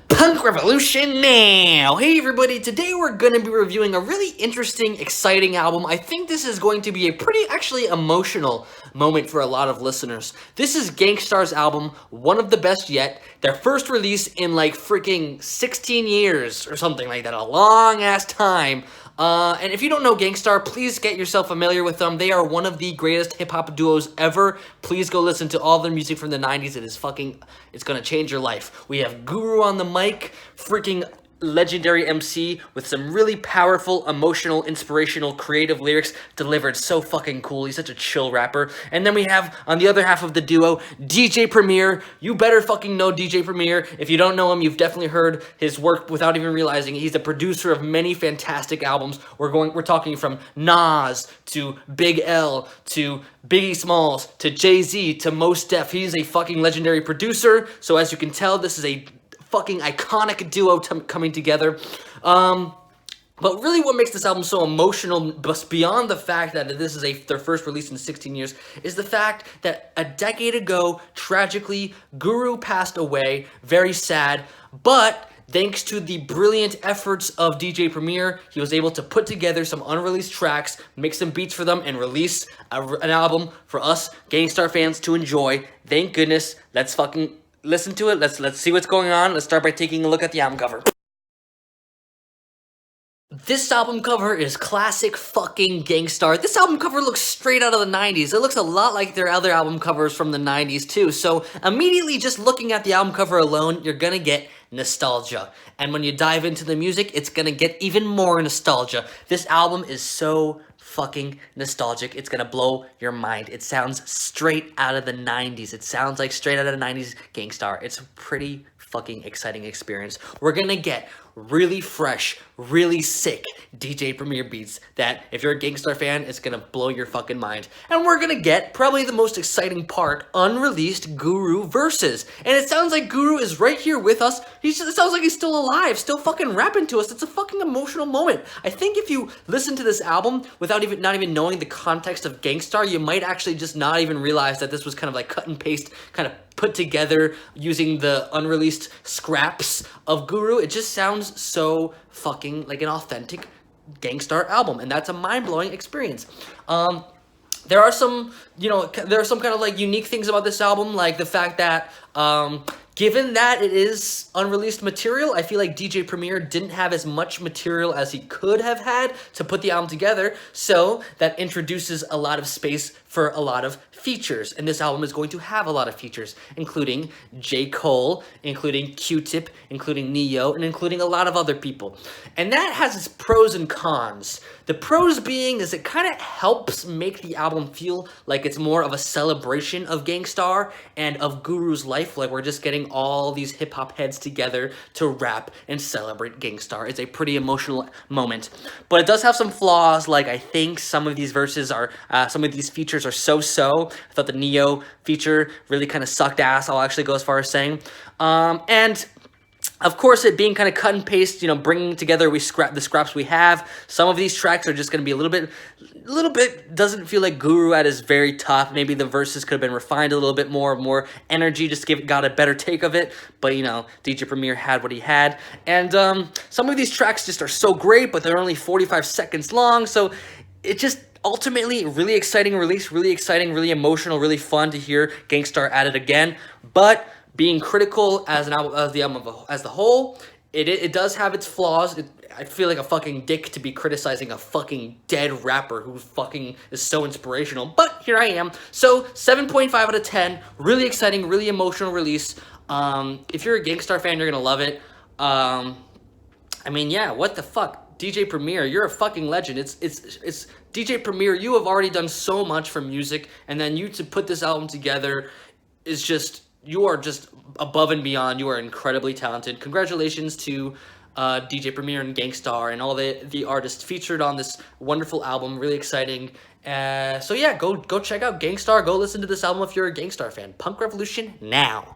Punk Revolution now! Hey everybody, today we're going to be reviewing a really interesting, exciting album. I think this is going to be a pretty, actually, emotional moment for a lot of listeners. This is Gang Starr's album, one of the best yet. Their first release in like freaking 16 years or something like that, a long-ass time. And if you don't know Gang Starr, please get yourself familiar with them. They are one of the greatest hip-hop duos ever. Please go listen to all their music from the 90s. It's gonna change your life. We have Guru on the mic, freaking legendary MC with some really powerful, emotional, inspirational, creative lyrics delivered so fucking cool. He's such a chill rapper. And then we have, on the other half of the duo, DJ Premier. You better fucking know DJ Premier. If you don't know him, you've definitely heard his work without even realizing it. He's the producer of many fantastic albums. We're talking from Nas to Big L to Biggie Smalls to Jay-Z to Mos Def. He's a fucking legendary producer. So as you can tell, this is a fucking iconic duo coming together. But really what makes this album so emotional, beyond the fact that this is their first release in 16 years, is the fact that a decade ago, tragically, Guru passed away. Very sad, but thanks to the brilliant efforts of DJ Premier, he was able to put together some unreleased tracks, make some beats for them, and release an album for us Gang Starr fans to enjoy. Thank goodness. Let's fucking listen to it. Let's see what's going on. Let's start by taking a look at the album cover. This album cover is classic fucking Gang Starr. This album cover looks straight out of the 90s. It looks a lot like their other album covers from the 90s too. So immediately just looking at the album cover alone, you're gonna get nostalgia. And when you dive into the music, it's gonna get even more nostalgia. This album is so fucking nostalgic. It's gonna blow your mind. It sounds straight out of the 90s. It sounds like straight out of the 90s Gang Starr. It's a pretty fucking exciting experience. We're gonna get really fresh, really sick DJ Premier beats that, if you're a Gang Starr fan, it's gonna blow your fucking mind. And we're gonna get probably the most exciting part, unreleased Guru verses. And it sounds like Guru is right here with us. It sounds like he's still alive, still fucking rapping to us. It's a fucking emotional moment. I think if you listen to this album without not even knowing the context of Gang Starr, you might actually just not even realize that this was kind of like cut and paste, kind of put together using the unreleased scraps of Guru. It just sounds so fucking like an authentic Gang Starr album, and that's a mind-blowing experience. There are some kind of like unique things about this album, like the fact that given that it is unreleased material, I feel like DJ Premier didn't have as much material as he could have had to put the album together, so that introduces a lot of space for a lot of features. And this album is going to have a lot of features, including J. Cole, including Q-Tip, including Neo, and including a lot of other people. And that has its pros and cons. The pros being is it kind of helps make the album feel like it's more of a celebration of Gang Starr and of Guru's life, like we're just getting all these hip-hop heads together to rap and celebrate Gang Starr. It's a pretty emotional moment. But it does have some flaws, like I think some of these verses are, some of these features are so-so. I thought the Neo feature really kind of sucked ass, I'll actually go as far as saying. And of course, it being kind of cut and paste, bringing together the scraps we have. Some of these tracks are just going to be a little bit, doesn't feel like Guru at his very top. Maybe the verses could have been refined a little bit more energy, just got a better take of it. But, DJ Premier had what he had. And some of these tracks just are so great, but they're only 45 seconds long. So it just ultimately really exciting release, really exciting, really emotional, really fun to hear Gang Starr at it again. But being critical as the album as the whole, it does have its flaws. I feel like a fucking dick to be criticizing a fucking dead rapper who fucking is so inspirational, but here I am. So 7.5 out of 10, really exciting, really emotional release. If you're a Gang Starr fan, you're gonna love it. I mean, yeah, what the fuck, DJ Premier, you're a fucking legend. It's DJ Premier. You have already done so much for music, and then you to put this album together is just. You are just above and beyond. You are incredibly talented. Congratulations to DJ Premier and Gang Starr and all the artists featured on this wonderful album. Really exciting. So yeah, go check out Gang Starr. Go listen to this album if you're a Gang Starr fan. Punk Revolution now.